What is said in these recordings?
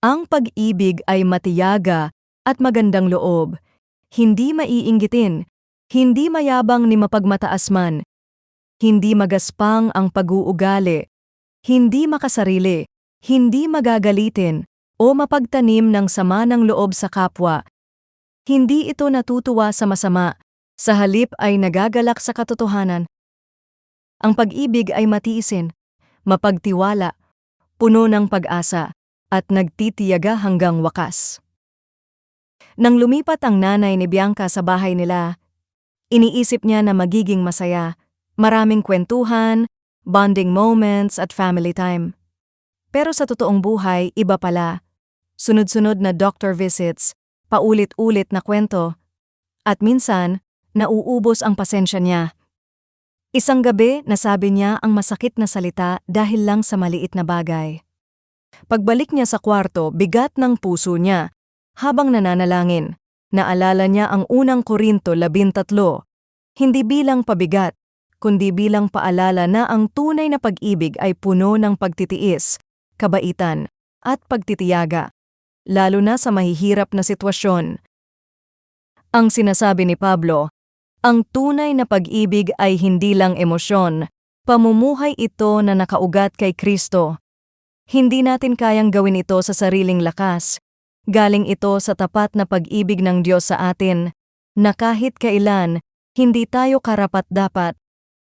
Ang pag-ibig ay matiyaga at magandang loob. Hindi maiinggitin, hindi mayabang ni mapagmataas man, hindi magaspang ang pag-uugali, hindi makasarili, hindi magagalitin, o mapagtanim ng sama ng loob sa kapwa. Hindi ito natutuwa sa masama, sa halip ay nagagalak sa katotohanan. Ang pag-ibig ay matiisin, mapagtiwala, puno ng pag-asa, at nagtitiyaga hanggang wakas. Nang lumipat ang nanay ni Bianca sa bahay nila, iniisip niya na magiging masaya, maraming kwentuhan, bonding moments at family time. Pero sa totoong buhay, iba pala. Sunod-sunod na doctor visits, paulit-ulit na kwento, at minsan, nauubos ang pasensya niya. Isang gabi, nasabi niya ang masakit na salita dahil lang sa maliit na bagay. Pagbalik niya sa kwarto, bigat ng puso niya. Habang nananalangin, naalala niya ang unang Korinto 13, hindi bilang pabigat, kundi bilang paalala na ang tunay na pag-ibig ay puno ng pagtitiis, kabaitan, at pagtitiyaga, lalo na sa mahihirap na sitwasyon. Ang sinasabi ni Pablo, ang tunay na pag-ibig ay hindi lang emosyon, pamumuhay ito na nakaugat kay Kristo. Hindi natin kayang gawin ito sa sariling lakas. Galing ito sa tapat na pag-ibig ng Diyos sa atin, na kahit kailan, hindi tayo karapat-dapat.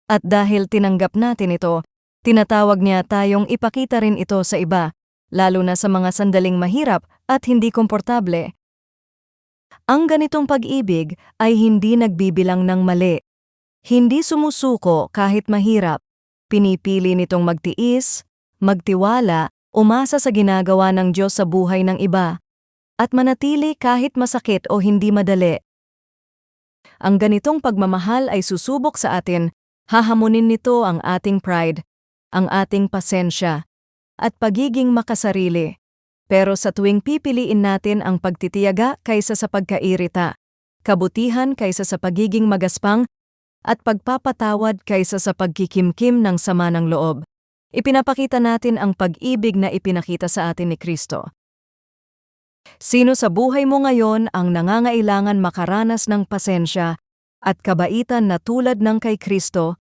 At dahil tinanggap natin ito, tinatawag niya tayong ipakita rin ito sa iba, lalo na sa mga sandaling mahirap at hindi komportable. Ang ganitong pag-ibig ay hindi nagbibilang ng mali. Hindi sumusuko kahit mahirap. Pinipili nitong magtiis, magtiwala, umasa sa ginagawa ng Diyos sa buhay ng iba, at manatili kahit masakit o hindi madali. Ang ganitong pagmamahal ay susubok sa atin, hahamunin nito ang ating pride, ang ating pasensya, at pagiging makasarili. Pero sa tuwing pipiliin natin ang pagtitiyaga kaysa sa pagkairita, kabutihan kaysa sa pagiging magaspang, at pagpapatawad kaysa sa pagkikimkim ng sama ng loob, ipinapakita natin ang pag-ibig na ipinakita sa atin ni Kristo. Sino sa buhay mo ngayon ang nangangailangan makaranas ng pasensya at kabaitan na tulad ng kay Kristo?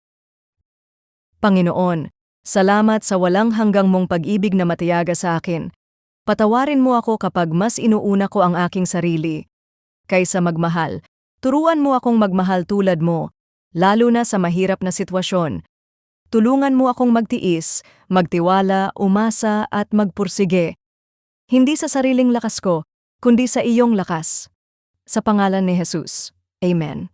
Panginoon, salamat sa walang hanggang mong pag-ibig na matiyaga sa akin. Patawarin mo ako kapag mas inuuna ko ang aking sarili. Kaysa magmahal, turuan mo akong magmahal tulad mo, lalo na sa mahirap na sitwasyon. Tulungan mo akong magtiis, magtiwala, umasa at magpursige. Hindi sa sariling lakas ko, kundi sa iyong lakas. Sa pangalan ni Jesus. Amen.